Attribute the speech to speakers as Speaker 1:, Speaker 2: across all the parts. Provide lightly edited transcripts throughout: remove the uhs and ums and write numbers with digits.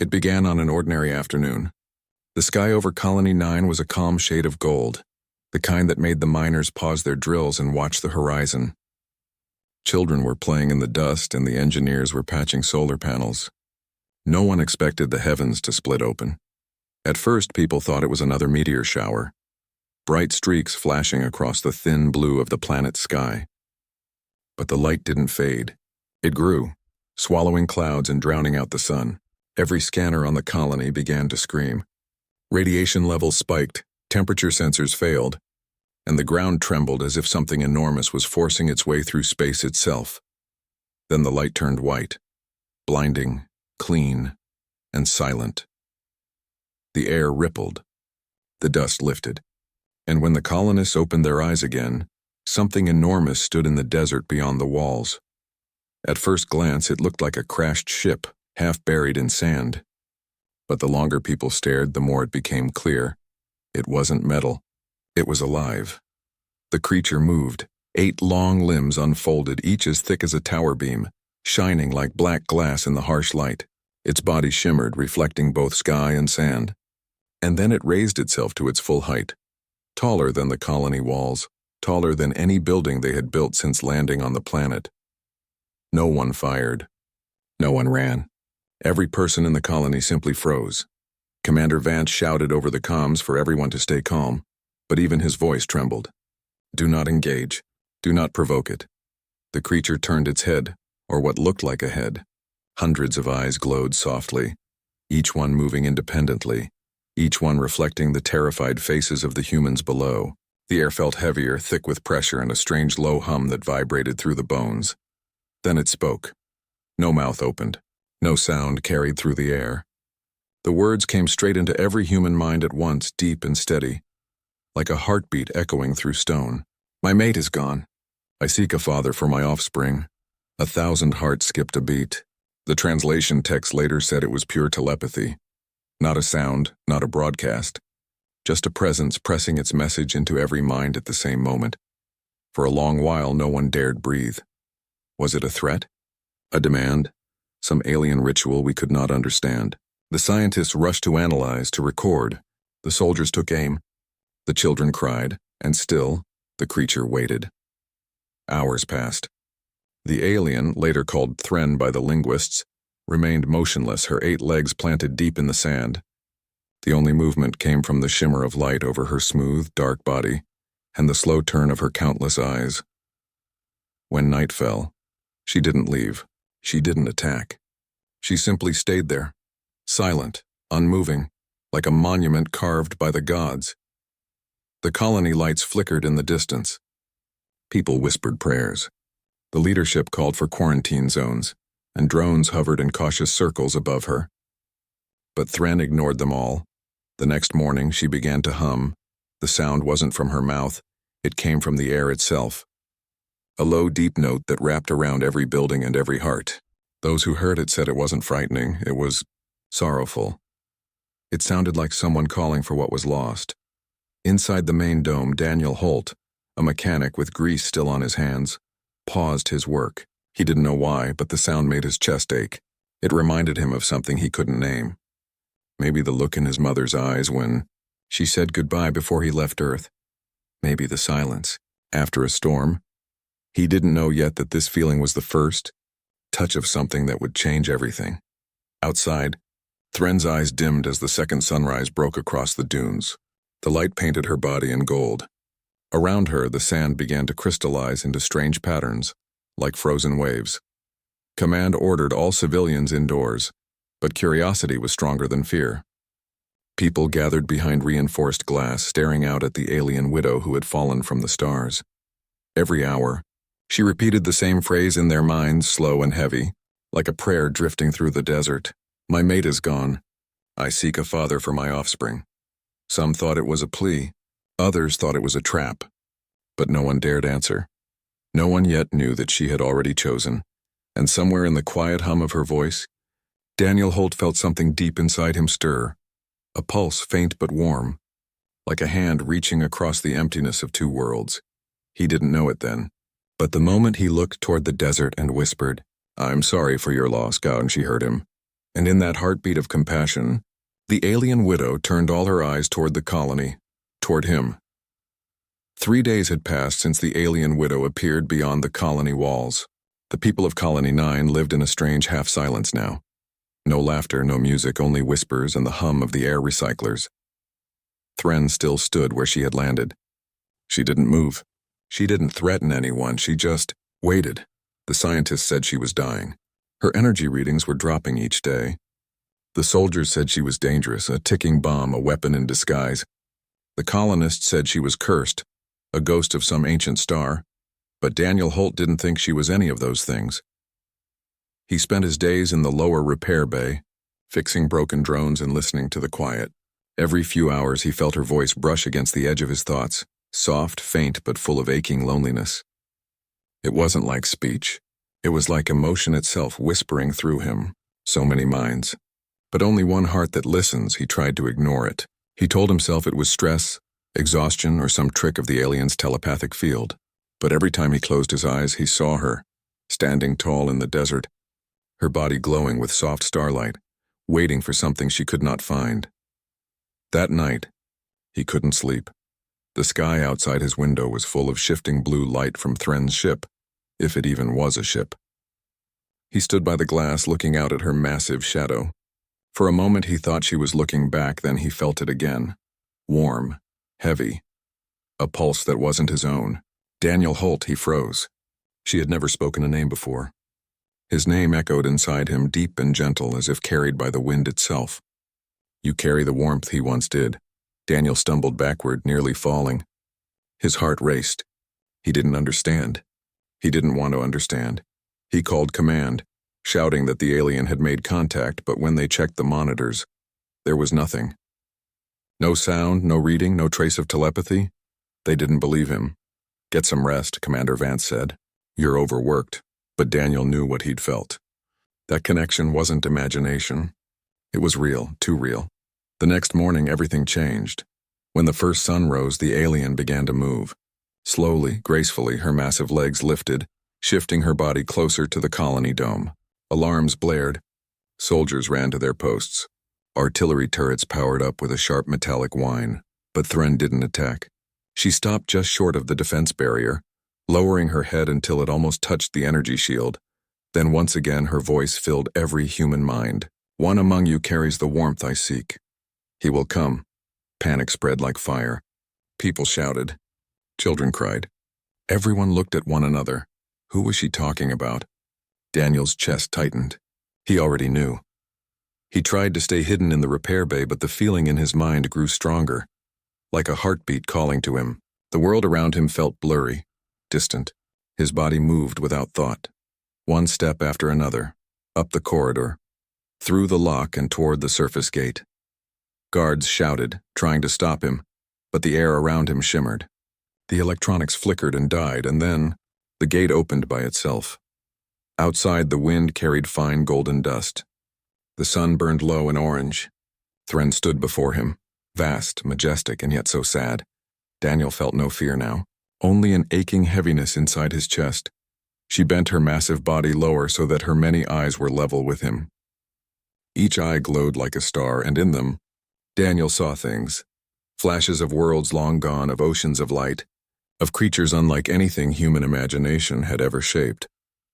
Speaker 1: It began on an ordinary afternoon. The sky over Colony 9 was a calm shade of gold, the kind that made the miners pause their drills and watch the horizon. Children were playing in the dust and the engineers were patching solar panels. No one expected the heavens to split open. At first, people thought it was another meteor shower, bright streaks flashing across the thin blue of the planet's sky. But the light didn't fade. It grew, swallowing clouds and drowning out the sun. Every scanner on the colony began to scream. Radiation levels spiked, temperature sensors failed, and the ground trembled as if something enormous was forcing its way through space itself. Then the light turned white, blinding, clean, and silent. The air rippled. The dust lifted. And when the colonists opened their eyes again, something enormous stood in the desert beyond the walls. At first glance, it looked like a crashed ship, half buried in sand. But the longer people stared, the more it became clear. It wasn't metal. It was alive. The creature moved. 8 long limbs unfolded, each as thick as a tower beam, shining like black glass in the harsh light. Its body shimmered, reflecting both sky and sand. And then it raised itself to its full height, taller than the colony walls, taller than any building they had built since landing on the planet. No one fired. No one ran. Every person in the colony simply froze. Commander Vance shouted over the comms for everyone to stay calm, but even his voice trembled. Do not engage. Do not provoke it. The creature turned its head, or what looked like a head. Hundreds of eyes glowed softly, each one moving independently, each one reflecting the terrified faces of the humans below. The air felt heavier, thick with pressure, and a strange low hum that vibrated through the bones. Then it spoke. No mouth opened. No sound carried through the air. The words came straight into every human mind at once, deep and steady, like a heartbeat echoing through stone. My mate is gone. I seek a father for my offspring. 1,000 hearts skipped a beat. The translation text later said it was pure telepathy. Not a sound, not a broadcast. Just a presence pressing its message into every mind at the same moment. For a long while, no one dared breathe. Was it a threat? A demand? Some alien ritual we could not understand? The scientists rushed to analyze, to record. The soldiers took aim. The children cried, and still, the creature waited. Hours passed. The alien, later called Thren by the linguists, remained motionless, her 8 legs planted deep in the sand. The only movement came from the shimmer of light over her smooth, dark body, and the slow turn of her countless eyes. When night fell, she didn't leave. She didn't attack. She simply stayed there, silent, unmoving, like a monument carved by the gods. The colony lights flickered in the distance. People whispered prayers. The leadership called for quarantine zones, and drones hovered in cautious circles above her. But Thren ignored them all. The next morning, she began to hum. The sound wasn't from her mouth. It came from the air itself. A low, deep note that wrapped around every building and every heart. Those who heard it said it wasn't frightening, it was sorrowful. It sounded like someone calling for what was lost. Inside the main dome, Daniel Holt, a mechanic with grease still on his hands, paused his work. He didn't know why, but the sound made his chest ache. It reminded him of something he couldn't name. Maybe the look in his mother's eyes when she said goodbye before he left Earth. Maybe the silence after a storm. He didn't know yet that this feeling was the first touch of something that would change everything. Outside, Thren's eyes dimmed as the second sunrise broke across the dunes. The light painted her body in gold. Around her, the sand began to crystallize into strange patterns, like frozen waves. Command ordered all civilians indoors, but curiosity was stronger than fear. People gathered behind reinforced glass, staring out at the alien widow who had fallen from the stars. Every hour, she repeated the same phrase in their minds, slow and heavy, like a prayer drifting through the desert. My mate is gone. I seek a father for my offspring. Some thought it was a plea. Others thought it was a trap. But no one dared answer. No one yet knew that she had already chosen. And somewhere in the quiet hum of her voice, Daniel Holt felt something deep inside him stir. A pulse faint but warm, like a hand reaching across the emptiness of 2 worlds. He didn't know it then. But the moment he looked toward the desert and whispered, I'm sorry for your loss, God, and she heard him. And in that heartbeat of compassion, the alien widow turned all her eyes toward the colony, toward him. 3 days had passed since the alien widow appeared beyond the colony walls. The people of Colony 9 lived in a strange half-silence now. No laughter, no music, only whispers and the hum of the air recyclers. Thren still stood where she had landed. She didn't move. She didn't threaten anyone, she just waited. The scientists said she was dying. Her energy readings were dropping each day. The soldiers said she was dangerous, a ticking bomb, a weapon in disguise. The colonists said she was cursed, a ghost of some ancient star. But Daniel Holt didn't think she was any of those things. He spent his days in the lower repair bay, fixing broken drones and listening to the quiet. Every few hours he felt her voice brush against the edge of his thoughts, soft, faint, but full of aching loneliness. It wasn't like speech. It was like emotion itself whispering through him. So many minds. But only one heart that listens. He tried to ignore it. He told himself it was stress, exhaustion, or some trick of the alien's telepathic field. But every time he closed his eyes, he saw her, standing tall in the desert, her body glowing with soft starlight, waiting for something she could not find. That night, he couldn't sleep. The sky outside his window was full of shifting blue light from Thren's ship, if it even was a ship. He stood by the glass looking out at her massive shadow. For a moment he thought she was looking back, then he felt it again. Warm, heavy, a pulse that wasn't his own. Daniel Holt, he froze. She had never spoken a name before. His name echoed inside him, deep and gentle, as if carried by the wind itself. You carry the warmth, he once did. Daniel stumbled backward, nearly falling. His heart raced. He didn't understand. He didn't want to understand. He called command, shouting that the alien had made contact, but when they checked the monitors, there was nothing. No sound, no reading, no trace of telepathy. They didn't believe him. Get some rest, Commander Vance said. You're overworked. But Daniel knew what he'd felt. That connection wasn't imagination. It was real, too real. The next morning, everything changed. When the first sun rose, the alien began to move. Slowly, gracefully, her massive legs lifted, shifting her body closer to the colony dome. Alarms blared. Soldiers ran to their posts. Artillery turrets powered up with a sharp metallic whine. But Thren didn't attack. She stopped just short of the defense barrier, lowering her head until it almost touched the energy shield. Then once again her voice filled every human mind. One among you carries the warmth I seek. He will come. Panic spread like fire. People shouted. Children cried. Everyone looked at one another. Who was she talking about? Daniel's chest tightened. He already knew. He tried to stay hidden in the repair bay, but the feeling in his mind grew stronger, like a heartbeat calling to him. The world around him felt blurry, distant. His body moved without thought. One step after another, up the corridor, through the lock and toward the surface gate. Guards shouted, trying to stop him, but the air around him shimmered. The electronics flickered and died, and then the gate opened by itself. Outside, the wind carried fine golden dust. The sun burned low and orange. Thren stood before him, vast, majestic, and yet so sad. Daniel felt no fear now, only an aching heaviness inside his chest. She bent her massive body lower so that her many eyes were level with him. Each eye glowed like a star, and in them, Daniel saw things. Flashes of worlds long gone, of oceans of light, of creatures unlike anything human imagination had ever shaped.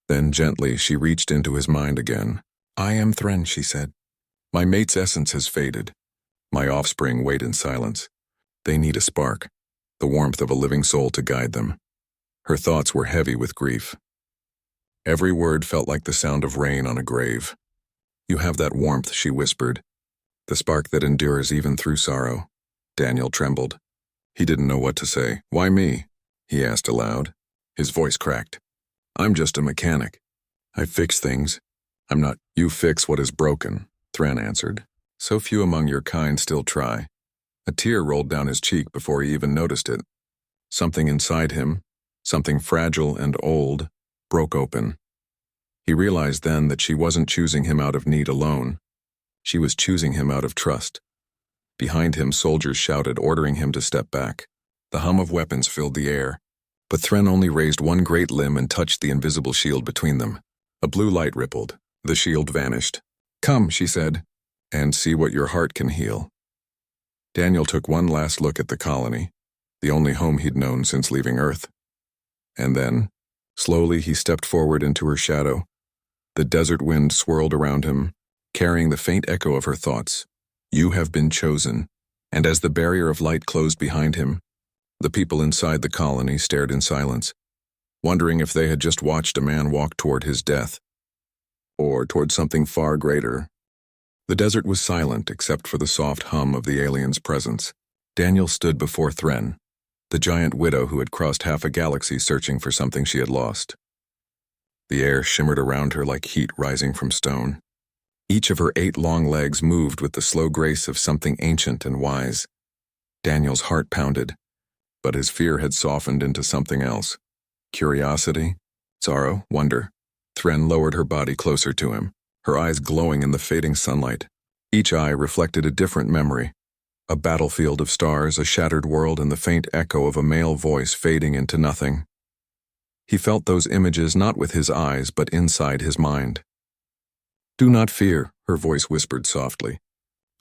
Speaker 1: Then gently she reached into his mind again. I am Thren, she said. My mate's essence has faded. My offspring wait in silence. They need a spark, the warmth of a living soul to guide them. Her thoughts were heavy with grief. Every word felt like the sound of rain on a grave. You have that warmth, she whispered. The spark that endures even through sorrow. Daniel trembled. He didn't know what to say. Why me? He asked aloud. His voice cracked. I'm just a mechanic. I fix things. I'm not. You fix what is broken, Thren answered. So few among your kind still try. A tear rolled down his cheek before he even noticed it. Something inside him, something fragile and old, broke open. He realized then that she wasn't choosing him out of need alone. She was choosing him out of trust. Behind him, soldiers shouted, ordering him to step back. The hum of weapons filled the air. But Thren only raised one great limb and touched the invisible shield between them. A blue light rippled. The shield vanished. Come, she said, and see what your heart can heal. Daniel took one last look at the colony, the only home he'd known since leaving Earth. And then, slowly he stepped forward into her shadow. The desert wind swirled around him, carrying the faint echo of her thoughts. You have been chosen. And as the barrier of light closed behind him, the people inside the colony stared in silence, wondering if they had just watched a man walk toward his death, or toward something far greater. The desert was silent except for the soft hum of the alien's presence. Daniel stood before Thren, the giant widow who had crossed half a galaxy searching for something she had lost. The air shimmered around her like heat rising from stone. Each of her 8 long legs moved with the slow grace of something ancient and wise. Daniel's heart pounded, but his fear had softened into something else. Curiosity, sorrow, wonder. Thren lowered her body closer to him, her eyes glowing in the fading sunlight. Each eye reflected a different memory. A battlefield of stars, a shattered world, and the faint echo of a male voice fading into nothing. He felt those images not with his eyes, but inside his mind. Do not fear, her voice whispered softly.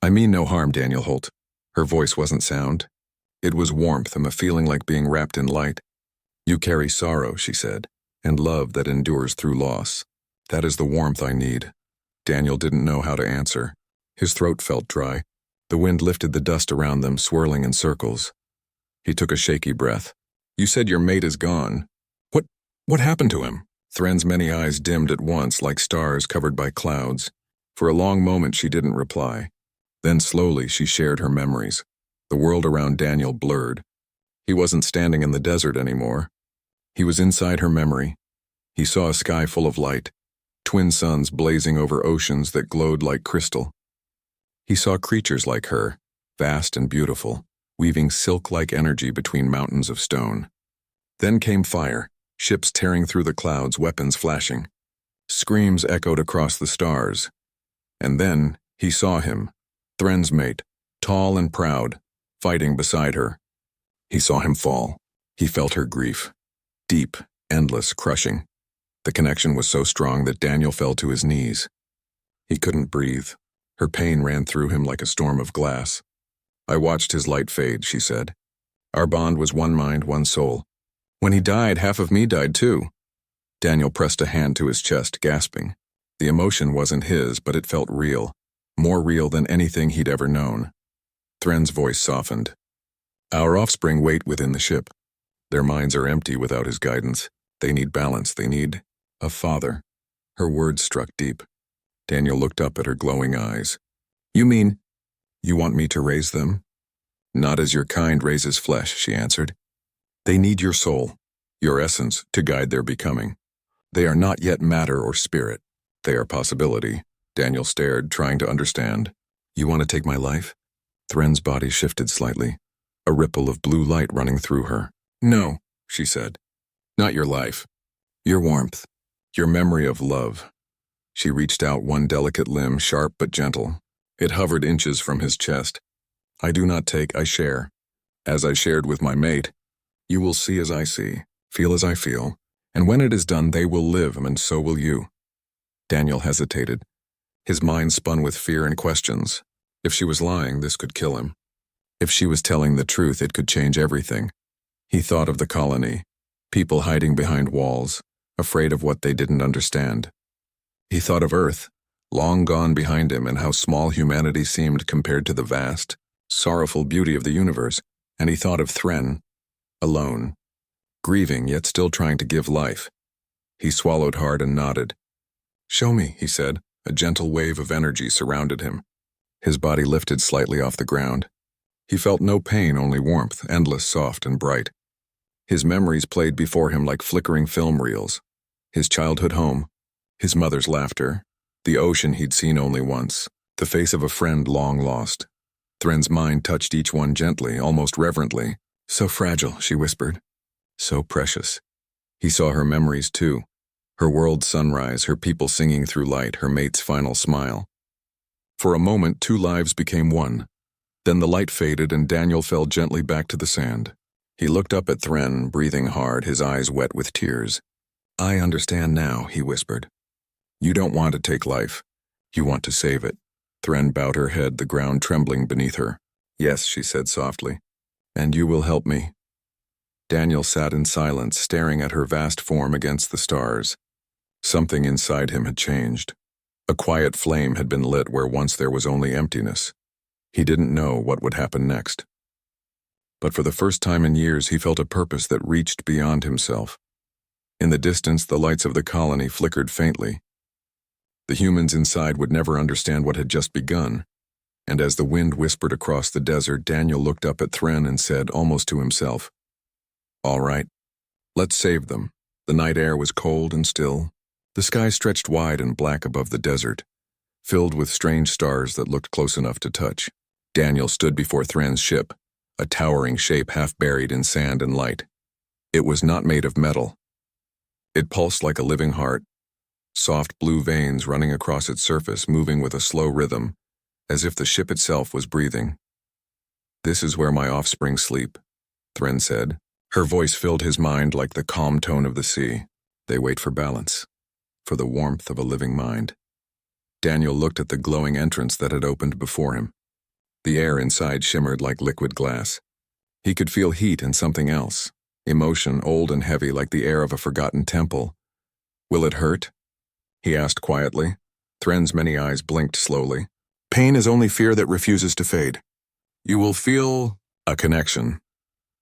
Speaker 1: I mean no harm, Daniel Holt. Her voice wasn't sound. It was warmth and a feeling like being wrapped in light. You carry sorrow, she said, and love that endures through loss. That is the warmth I need. Daniel didn't know how to answer. His throat felt dry. The wind lifted the dust around them, swirling in circles. He took a shaky breath. You said your mate is gone. What happened to him? Thren's many eyes dimmed at once like stars covered by clouds. For a long moment she didn't reply. Then slowly she shared her memories. The world around Daniel blurred. He wasn't standing in the desert anymore. He was inside her memory. He saw a sky full of light, twin suns blazing over oceans that glowed like crystal. He saw creatures like her, vast and beautiful, weaving silk-like energy between mountains of stone. Then came fire. Ships tearing through the clouds, weapons flashing. Screams echoed across the stars. And then he saw him, Thren's mate, tall and proud, fighting beside her. He saw him fall. He felt her grief. Deep, endless, crushing. The connection was so strong that Daniel fell to his knees. He couldn't breathe. Her pain ran through him like a storm of glass. I watched his light fade, she said. Our bond was one mind, one soul. When he died, half of me died too. Daniel pressed a hand to his chest, gasping. The emotion wasn't his, but it felt real, more real than anything he'd ever known. Thren's voice softened. Our offspring wait within the ship. Their minds are empty without his guidance. They need balance. They need a father. Her words struck deep. Daniel looked up at her glowing eyes. You mean, you want me to raise them? Not as your kind raises flesh, she answered. They need your soul, your essence, to guide their becoming. They are not yet matter or spirit. They are possibility. Daniel stared, trying to understand. You want to take my life? Thren's body shifted slightly, a ripple of blue light running through her. No, she said. Not your life. Your warmth. Your memory of love. She reached out one delicate limb, sharp but gentle. It hovered inches from his chest. I do not take, I share. As I shared with my mate, you will see as I see, feel as I feel, and when it is done they will live, and so will you. Daniel hesitated. His mind spun with fear and questions. If she was lying, this could kill him. If she was telling the truth, it could change everything. He thought of the colony, people hiding behind walls, afraid of what they didn't understand. He thought of Earth, long gone behind him, and how small humanity seemed compared to the vast, sorrowful beauty of the universe, and he thought of Thren, alone, grieving yet still trying to give life. He swallowed hard and nodded. Show me, he said. A gentle wave of energy surrounded him. His body lifted slightly off the ground. He felt no pain, only warmth, endless, soft, and bright. His memories played before him like flickering film reels. His childhood home, his mother's laughter, the ocean he'd seen only once, the face of a friend long lost. Thren's mind touched each one gently, almost reverently. So fragile, she whispered. So precious. He saw her memories too. Her world's sunrise, her people singing through light, her mate's final smile. For a moment, 2 lives became one. Then the light faded and Daniel fell gently back to the sand. He looked up at Thren, breathing hard, his eyes wet with tears. I understand now, he whispered. You don't want to take life. You want to save it. Thren bowed her head, the ground trembling beneath her. Yes, she said softly. And you will help me. Daniel sat in silence, staring at her vast form against the stars. Something inside him had changed. A quiet flame had been lit where once there was only emptiness. He didn't know what would happen next. But for the first time in years, he felt a purpose that reached beyond himself. In the distance, the lights of the colony flickered faintly. The humans inside would never understand what had just begun, and as the wind whispered across the desert, Daniel looked up at Thren and said, almost to himself, "All right, let's save them." The night air was cold and still. The sky stretched wide and black above the desert, filled with strange stars that looked close enough to touch. Daniel stood before Thren's ship, a towering shape half buried in sand and light. It was not made of metal. It pulsed like a living heart, soft blue veins running across its surface, moving with a slow rhythm, as if the ship itself was breathing. "This is where my offspring sleep," Thren said. Her voice filled his mind like the calm tone of the sea. "They wait for balance, for the warmth of a living mind." Daniel looked at the glowing entrance that had opened before him. The air inside shimmered like liquid glass. He could feel heat and something else, emotion old and heavy like the air of a forgotten temple. "Will it hurt?" he asked quietly. Thren's many eyes blinked slowly. "Pain is only fear that refuses to fade. You will feel a connection."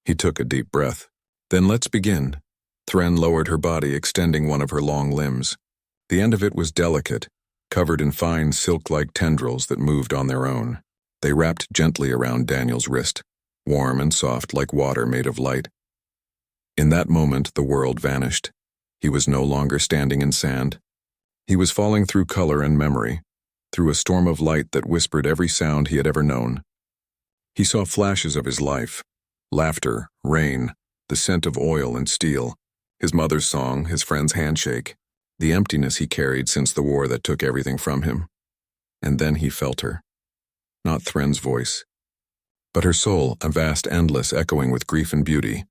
Speaker 1: He took a deep breath. "Then let's begin." Thren lowered her body, extending one of her long limbs. The end of it was delicate, covered in fine silk-like tendrils that moved on their own. They wrapped gently around Daniel's wrist, warm and soft like water made of light. In that moment, the world vanished. He was no longer standing in sand. He was falling through color and memory, through a storm of light that whispered every sound he had ever known. He saw flashes of his life, laughter, rain, the scent of oil and steel, his mother's song, his friend's handshake, the emptiness he carried since the war that took everything from him. And then he felt her. Not Thren's voice, but her soul, a vast endless echoing with grief and beauty.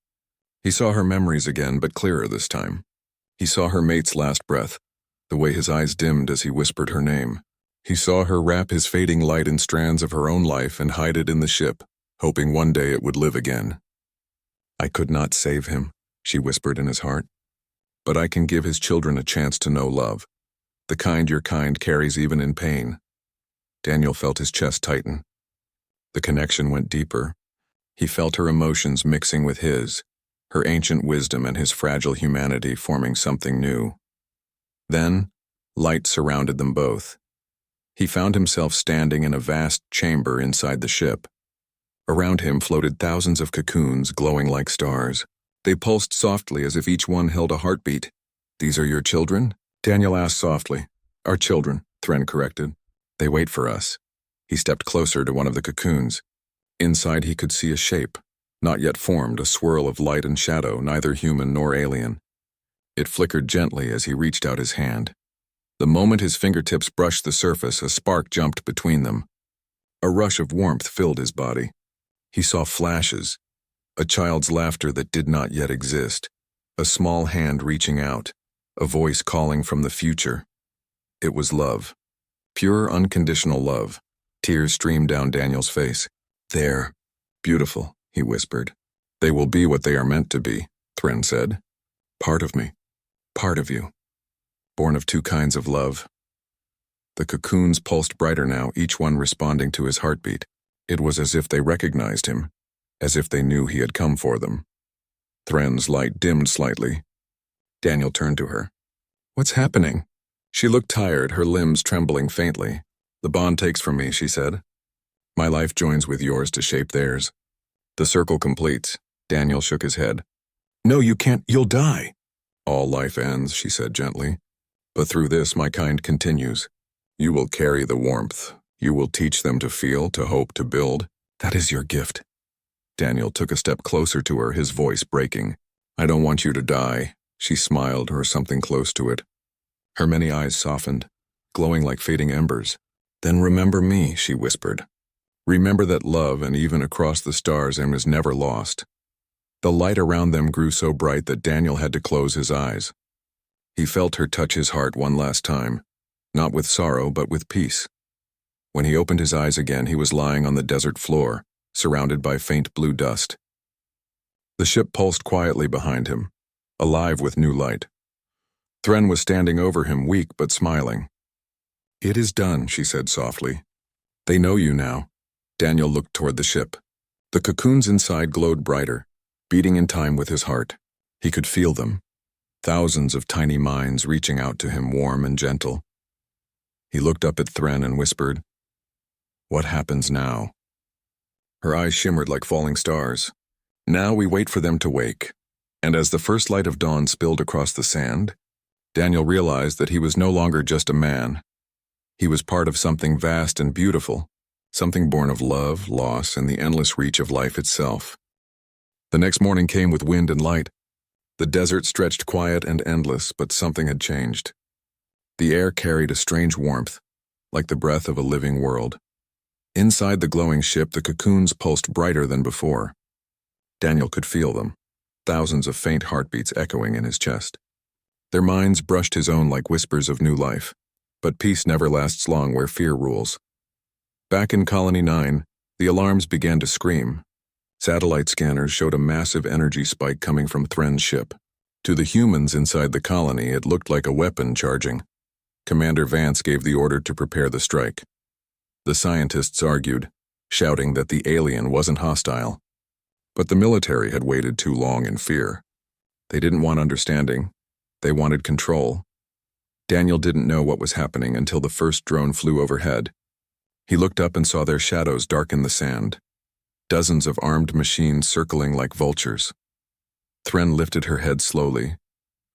Speaker 1: He saw her memories again, but clearer this time. He saw her mate's last breath, the way his eyes dimmed as he whispered her name. He saw her wrap his fading light in strands of her own life and hide it in the ship, hoping one day it would live again. "I could not save him," she whispered in his heart, "but I can give his children a chance to know love, the kind your kind carries even in pain." Daniel felt his chest tighten. The connection went deeper. He felt her emotions mixing with his, her ancient wisdom and his fragile humanity forming something new. Then, light surrounded them both. He found himself standing in a vast chamber inside the ship. Around him floated thousands of cocoons glowing like stars. They pulsed softly as if each one held a heartbeat. "These are your children?" Daniel asked softly. "Our children," Thren corrected. "They wait for us." He stepped closer to one of the cocoons. Inside he could see a shape, not yet formed, a swirl of light and shadow, neither human nor alien. It flickered gently as he reached out his hand. The moment his fingertips brushed the surface, a spark jumped between them. A rush of warmth filled his body. He saw flashes, a child's laughter that did not yet exist, a small hand reaching out, a voice calling from the future. It was love. Pure, unconditional love. Tears streamed down Daniel's face. "They're beautiful," he whispered. "They will be what they are meant to be," Thren said. "Part of me. Part of you. Born of two kinds of love." The cocoons pulsed brighter now, each one responding to his heartbeat. It was as if they recognized him, as if they knew he had come for them. Thren's light dimmed slightly. Daniel turned to her. "What's happening?" She looked tired, her limbs trembling faintly. "The bond takes from me," she said. "My life joins with yours to shape theirs. The circle completes." Daniel shook his head. "No, you can't. You'll die." "All life ends," she said gently. "But through this, my kind continues. You will carry the warmth. You will teach them to feel, to hope, to build. That is your gift." Daniel took a step closer to her, his voice breaking. "I don't want you to die." She smiled, or something close to it. Her many eyes softened, glowing like fading embers. "Then remember me," she whispered. "Remember that love, and even across the stars, is never lost." The light around them grew so bright that Daniel had to close his eyes. He felt her touch his heart one last time, not with sorrow but with peace. When he opened his eyes again, he was lying on the desert floor, surrounded by faint blue dust. The ship pulsed quietly behind him, alive with new light. Thren was standing over him, weak but smiling. "It is done," she said softly. "They know you now." Daniel looked toward the ship. The cocoons inside glowed brighter, beating in time with his heart. He could feel them, thousands of tiny minds reaching out to him, warm and gentle. He looked up at Thren and whispered, "What happens now?" Her eyes shimmered like falling stars. "Now we wait for them to wake." And as the first light of dawn spilled across the sand, Daniel realized that he was no longer just a man. He was part of something vast and beautiful, something born of love, loss, and the endless reach of life itself. The next morning came with wind and light. The desert stretched quiet and endless, but something had changed. The air carried a strange warmth, like the breath of a living world. Inside the glowing ship, the cocoons pulsed brighter than before. Daniel could feel them, thousands of faint heartbeats echoing in his chest. Their minds brushed his own like whispers of new life. But peace never lasts long where fear rules. Back in Colony 9, the alarms began to scream. Satellite scanners showed a massive energy spike coming from Thren's ship. To the humans inside the colony, it looked like a weapon charging. Commander Vance gave the order to prepare the strike. The scientists argued, shouting that the alien wasn't hostile. But the military had waited too long in fear. They didn't want understanding. They wanted control. Daniel didn't know what was happening until the first drone flew overhead. He looked up and saw their shadows darken the sand. Dozens of armed machines circling like vultures. Thren lifted her head slowly,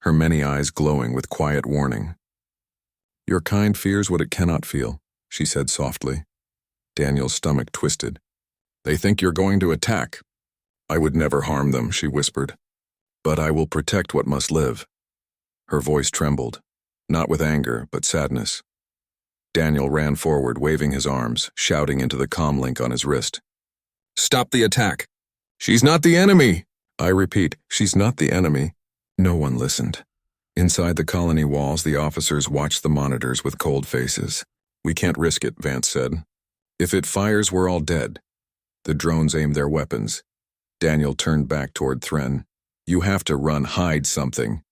Speaker 1: her many eyes glowing with quiet warning. "Your kind fears what it cannot feel," she said softly. Daniel's stomach twisted. "They think you're going to attack." "I would never harm them," she whispered. "But I will protect what must live." Her voice trembled. Not with anger, but sadness. Daniel ran forward, waving his arms, shouting into the comm link on his wrist. "Stop the attack! She's not the enemy!" I repeat, she's not the enemy. No one listened. Inside the colony walls, the officers watched the monitors with cold faces. "We can't risk it," Vance said. "If it fires, we're all dead." The drones aimed their weapons. Daniel turned back toward Thren. "You have to run, hide something."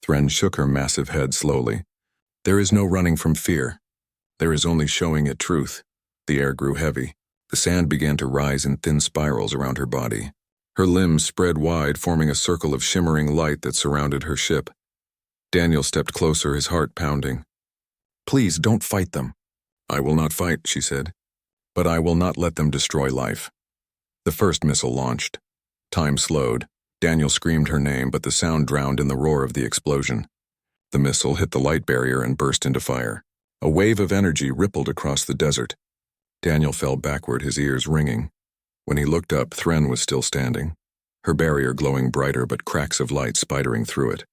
Speaker 1: Thren shook her massive head slowly. "There is no running from fear. There is only showing it truth." The air grew heavy. The sand began to rise in thin spirals around her body. Her limbs spread wide, forming a circle of shimmering light that surrounded her ship. Daniel stepped closer, his heart pounding. "Please, don't fight them." "I will not fight," she said. "But I will not let them destroy life." The first missile launched. Time slowed. Daniel screamed her name, but the sound drowned in the roar of the explosion. The missile hit the light barrier and burst into fire. A wave of energy rippled across the desert. Daniel fell backward, his ears ringing. When he looked up, Thren was still standing, her barrier glowing brighter but cracks of light spidering through it.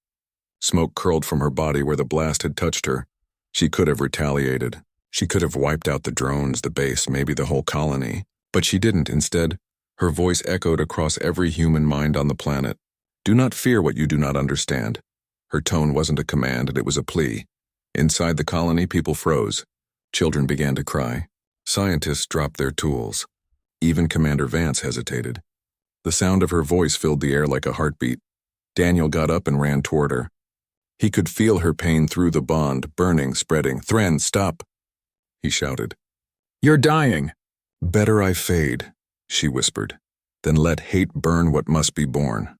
Speaker 1: Smoke curled from her body where the blast had touched her. She could have retaliated. She could have wiped out the drones, the base, maybe the whole colony. But she didn't. Instead, her voice echoed across every human mind on the planet. "Do not fear what you do not understand." Her tone wasn't a command, it was a plea. Inside the colony, people froze. Children began to cry. Scientists dropped their tools. Even Commander Vance hesitated. The sound of her voice filled the air like a heartbeat. Daniel got up and ran toward her. He could feel her pain through the bond, burning, spreading. "Thren, stop!" he shouted. "You're dying!" "Better I fade," she whispered. "Then let hate burn what must be born."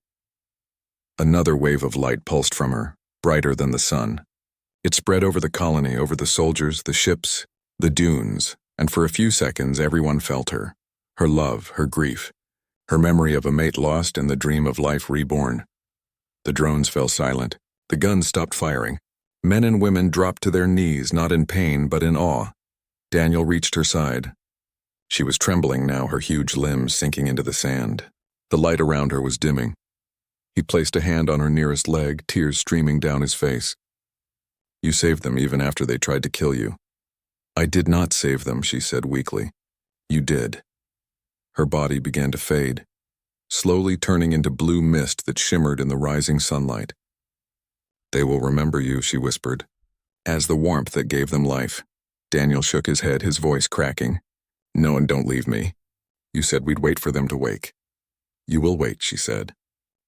Speaker 1: Another wave of light pulsed from her, brighter than the sun. It spread over the colony, over the soldiers, the ships, the dunes, and for a few seconds everyone felt her. Her love, her grief, her memory of a mate lost and the dream of life reborn. The drones fell silent. The guns stopped firing. Men and women dropped to their knees, not in pain, but in awe. Daniel reached her side. She was trembling now, her huge limbs sinking into the sand. The light around her was dimming. He placed a hand on her nearest leg, tears streaming down his face. "You saved them even after they tried to kill you." "I did not save them," she said weakly. "You did." Her body began to fade, slowly turning into blue mist that shimmered in the rising sunlight. "They will remember you," she whispered. as the warmth that gave them life. Daniel shook his head, his voice cracking. No, and don't leave me. You said we'd wait for them to wake. You will wait, she said.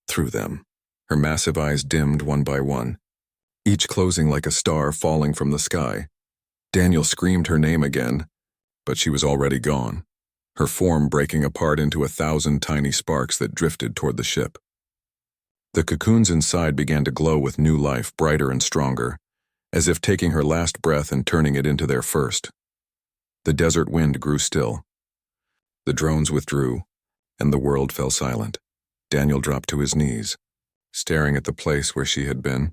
Speaker 1: Through them. Her massive eyes dimmed one by one, each closing like a star falling from the sky. Daniel screamed her name again, but she was already gone, her form breaking apart into 1,000 tiny sparks that drifted toward the ship. The cocoons inside began to glow with new life, brighter and stronger, as if taking her last breath and turning it into their first. The desert wind grew still. The drones withdrew, and the world fell silent. Daniel dropped to his knees, staring at the place where she had been.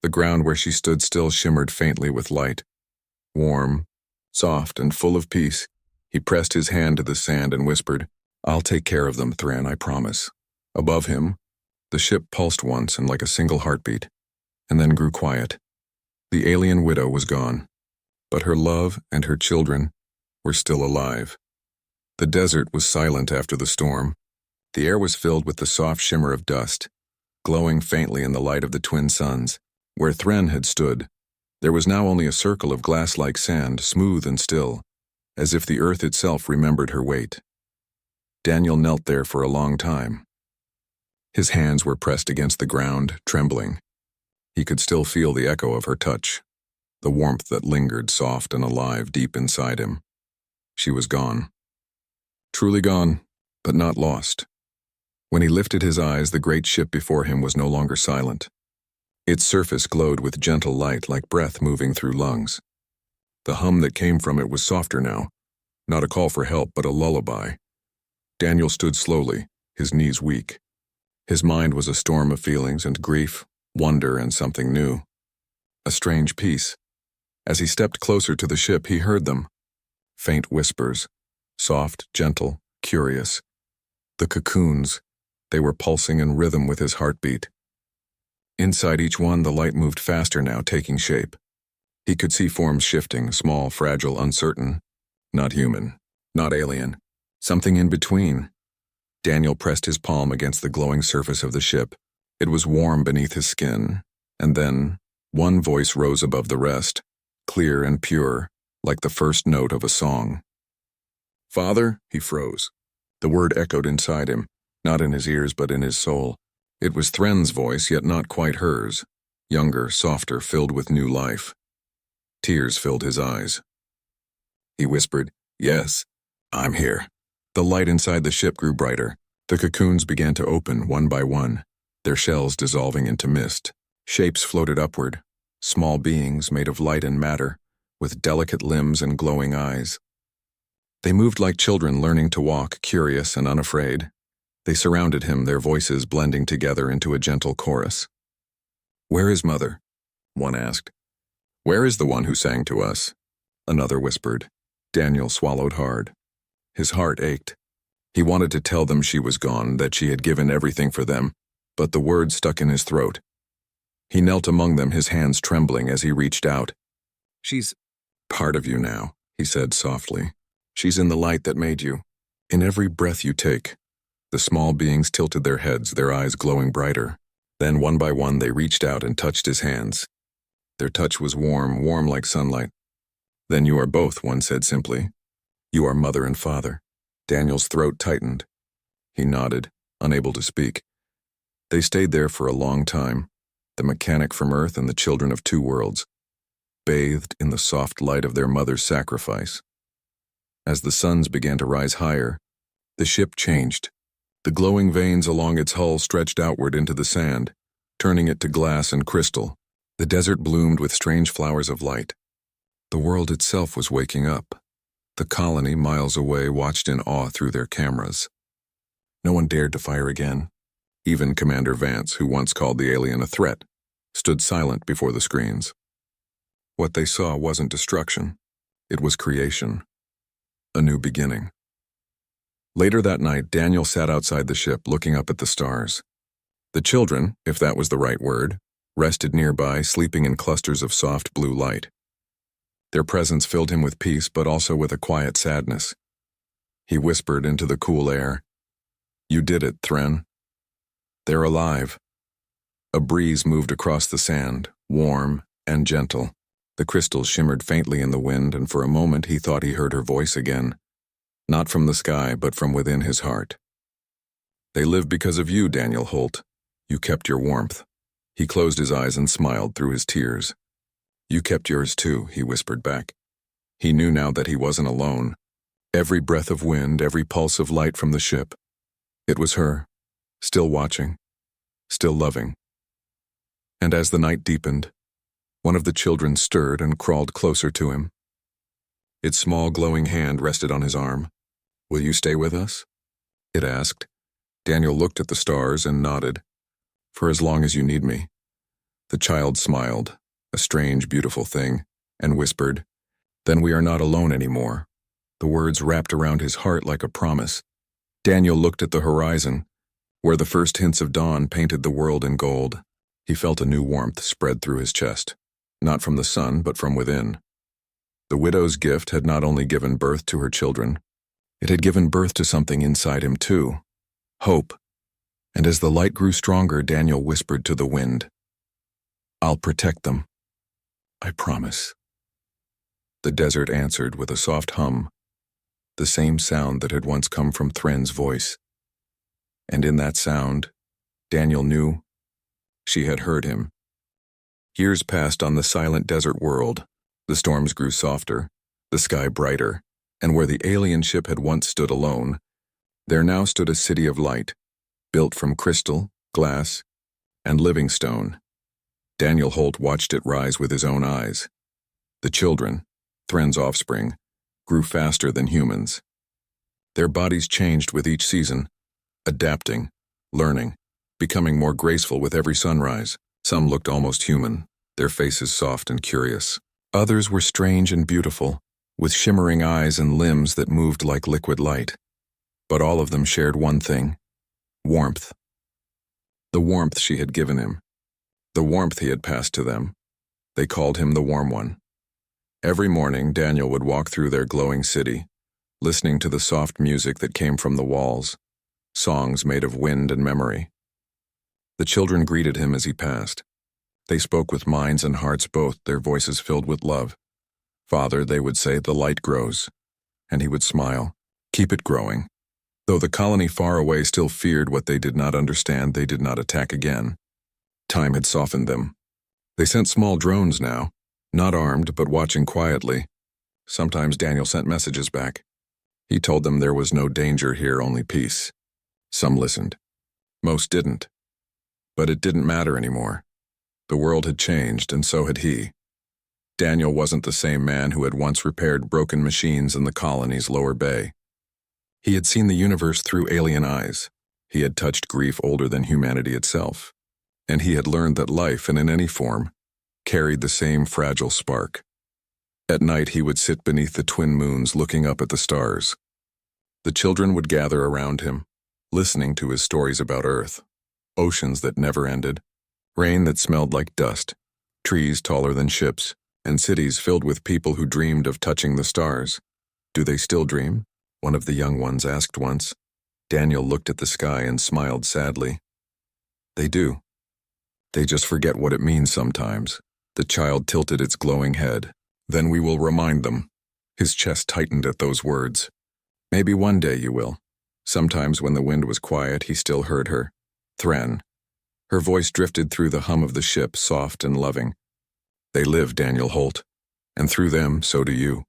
Speaker 1: The ground where she stood still shimmered faintly with light. Warm, soft, and full of peace, he pressed his hand to the sand and whispered, I'll take care of them, Thran, I promise. Above him, the ship pulsed once and like a single heartbeat, and then grew quiet. The alien widow was gone, but her love and her children were still alive. The desert was silent after the storm. The air was filled with the soft shimmer of dust, glowing faintly in the light of the twin suns. Where Thran had stood, there was now only a circle of glass-like sand, smooth and still, as if the earth itself remembered her weight. Daniel knelt there for a long time. His hands were pressed against the ground, trembling. He could still feel the echo of her touch, the warmth that lingered soft and alive deep inside him. She was gone. Truly gone, but not lost. When he lifted his eyes, the great ship before him was no longer silent. Its surface glowed with gentle light like breath moving through lungs. The hum that came from it was softer now, not a call for help but a lullaby. Daniel stood slowly, his knees weak. His mind was a storm of feelings and grief, wonder, and something new. A strange peace. As he stepped closer to the ship, he heard them. Faint whispers, soft, gentle, curious. The cocoons, they were pulsing in rhythm with his heartbeat. Inside each one, the light moved faster now, taking shape. He could see forms shifting, small, fragile, uncertain. Not human, not alien. Something in between. Daniel pressed his palm against the glowing surface of the ship. It was warm beneath his skin. And then, one voice rose above the rest, clear and pure, like the first note of a song. Father, he froze. The word echoed inside him, not in his ears but in his soul. It was Thren's voice, yet not quite hers. Younger, softer, filled with new life. Tears filled his eyes. He whispered, Yes, I'm here. The light inside the ship grew brighter. The cocoons began to open one by one, their shells dissolving into mist. Shapes floated upward, small beings made of light and matter, with delicate limbs and glowing eyes. They moved like children learning to walk, curious and unafraid. They surrounded him, their voices blending together into a gentle chorus. Where is Mother? One asked. Where is the one who sang to us? Another whispered. Daniel swallowed hard. His heart ached. He wanted to tell them she was gone, that she had given everything for them, but the words stuck in his throat. He knelt among them, his hands trembling as he reached out. She's part of you now, he said softly. She's in the light that made you. In every breath you take. The small beings tilted their heads, their eyes glowing brighter. Then one by one they reached out and touched his hands. Their touch was warm, warm like sunlight. Then you are both, one said simply. You are mother and father. Daniel's throat tightened. He nodded, unable to speak. They stayed there for a long time, the mechanic from Earth and the children of two worlds, bathed in the soft light of their mother's sacrifice. As the suns began to rise higher, the ship changed. The glowing veins along its hull stretched outward into the sand, turning it to glass and crystal. The desert bloomed with strange flowers of light. The world itself was waking up. The colony, miles away, watched in awe through their cameras. No one dared to fire again. Even Commander Vance, who once called the alien a threat, stood silent before the screens. What they saw wasn't destruction. It was creation. A new beginning. Later that night, Daniel sat outside the ship, looking up at the stars. The children, if that was the right word, rested nearby, sleeping in clusters of soft blue light. Their presence filled him with peace, but also with a quiet sadness. He whispered into the cool air, You did it, Thran. They're alive. A breeze moved across the sand, warm and gentle. The crystals shimmered faintly in the wind, and for a moment he thought he heard her voice again. Not from the sky, but from within his heart. "They live because of you, Daniel Holt. You kept your warmth." He closed his eyes and smiled through his tears. "You kept yours too," he whispered back. He knew now that he wasn't alone. Every breath of wind, every pulse of light from the ship. It was her, still watching, still loving. And as the night deepened, one of the children stirred and crawled closer to him. Its small glowing hand rested on his arm. "Will you stay with us?" it asked. Daniel looked at the stars and nodded. "For as long as you need me." The child smiled, a strange, beautiful thing, and whispered, "Then we are not alone anymore." The words wrapped around his heart like a promise. Daniel looked at the horizon, where the first hints of dawn painted the world in gold. He felt a new warmth spread through his chest, not from the sun, but from within. The widow's gift had not only given birth to her children, it had given birth to something inside him too, hope. And as the light grew stronger, Daniel whispered to the wind, "I'll protect them. I promise." The desert answered with a soft hum, the same sound that had once come from Thren's voice. And in that sound, Daniel knew she had heard him. Years passed on the silent desert world. The storms grew softer, the sky brighter, and where the alien ship had once stood alone, there now stood a city of light, built from crystal, glass, and living stone. Daniel Holt watched it rise with his own eyes. The children, Thren's offspring, grew faster than humans. Their bodies changed with each season, adapting, learning, becoming more graceful with every sunrise. Some looked almost human, their faces soft and curious. Others were strange and beautiful, with shimmering eyes and limbs that moved like liquid light. But all of them shared one thing: warmth. The warmth she had given him. The warmth he had passed to them. They called him the Warm One. Every morning, Daniel would walk through their glowing city, listening to the soft music that came from the walls, songs made of wind and memory. The children greeted him as he passed. They spoke with minds and hearts both, their voices filled with love. "Father," they would say, "the light grows." And he would smile, "Keep it growing." Though the colony far away still feared what they did not understand, they did not attack again. Time had softened them. They sent small drones now, not armed, but watching quietly. Sometimes Daniel sent messages back. He told them there was no danger here, only peace. Some listened. Most didn't. But it didn't matter anymore. The world had changed, and so had he. Daniel wasn't the same man who had once repaired broken machines in the colony's lower bay. He had seen the universe through alien eyes. He had touched grief older than humanity itself. And he had learned that life, and in any form, carried the same fragile spark. At night he would sit beneath the twin moons looking up at the stars. The children would gather around him, listening to his stories about Earth, oceans that never ended, rain that smelled like dust, trees taller than ships, and cities filled with people who dreamed of touching the stars. "Do they still dream?" one of the young ones asked once. Daniel looked at the sky and smiled sadly. "They do. They just forget what it means sometimes." The child tilted its glowing head. "Then we will remind them." His chest tightened at those words. "Maybe one day you will." Sometimes when the wind was quiet, he still heard her. Thren. Her voice drifted through the hum of the ship, soft and loving. "They live, Daniel Holt. And through them, so do you."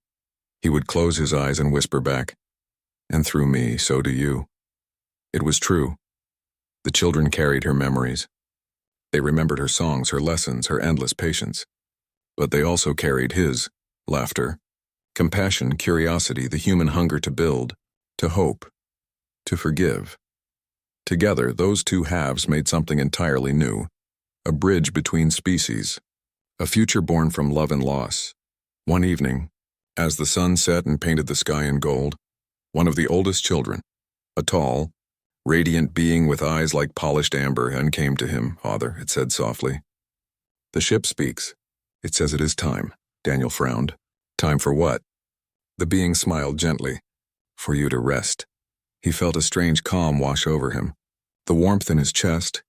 Speaker 1: He would close his eyes and whisper back, "And through me, so do you." It was true. The children carried her memories. They remembered her songs, her lessons, her endless patience. But they also carried his laughter, compassion, curiosity, the human hunger to build, to hope, to forgive. Together, those two halves made something entirely new, a bridge between species, a future born from love and loss. One evening, as the sun set and painted the sky in gold, one of the oldest children, a tall, radiant being with eyes like polished amber, and came to him. "Father," it said softly. "The ship speaks. It says it is time." Daniel frowned. "Time for what?" The being smiled gently. "For you to rest." He felt a strange calm wash over him. The warmth in his chest,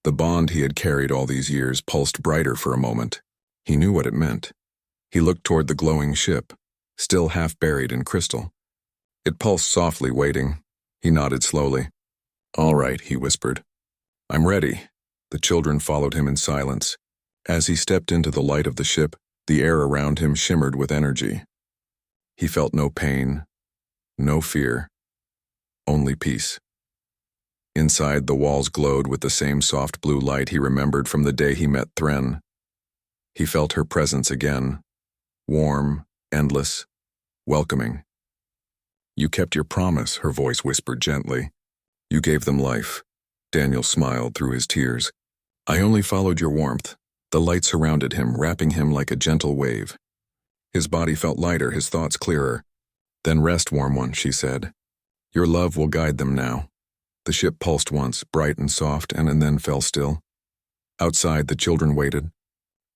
Speaker 1: the bond he had carried all these years, pulsed brighter for a moment. He knew what it meant. He looked toward the glowing ship, still half buried in crystal. It pulsed softly, waiting. He nodded slowly. "All right," he whispered. "I'm ready." The children followed him in silence. As he stepped into the light of the ship, the air around him shimmered with energy. He felt no pain, no fear, only peace. Inside, the walls glowed with the same soft blue light he remembered from the day he met Thren. He felt her presence again, warm, endless, welcoming. "You kept your promise," her voice whispered gently. "You gave them life." Daniel smiled through his tears. "I only followed your warmth." The light surrounded him, wrapping him like a gentle wave. His body felt lighter, his thoughts clearer. "Then rest, warm one," she said. "Your love will guide them now." The ship pulsed once, bright and soft, and then fell still. Outside, the children waited.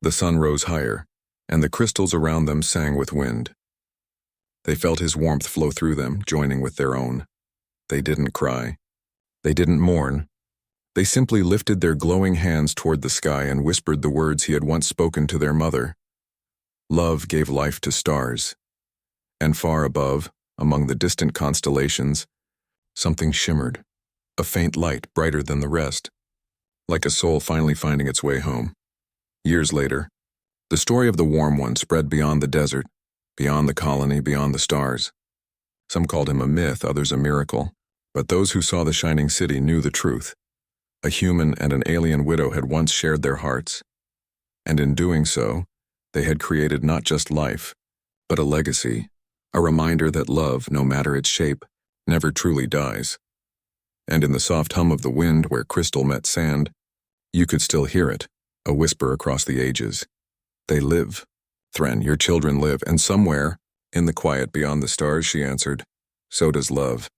Speaker 1: The sun rose higher, and the crystals around them sang with wind. They felt his warmth flow through them, joining with their own. They didn't cry. They didn't mourn. They simply lifted their glowing hands toward the sky and whispered the words he had once spoken to their mother. Love gave life to stars. And far above, among the distant constellations, something shimmered, a faint light brighter than the rest, like a soul finally finding its way home. Years later, the story of the warm one spread beyond the desert, beyond the colony, beyond the stars. Some called him a myth, others a miracle, but those who saw the shining city knew the truth. A human and an alien widow had once shared their hearts, and in doing so, they had created not just life, but a legacy, a reminder that love, no matter its shape, never truly dies. And in the soft hum of the wind where crystal met sand, you could still hear it, a whisper across the ages. They live. Thren, your children live, and somewhere, in the quiet beyond the stars, she answered, so does love.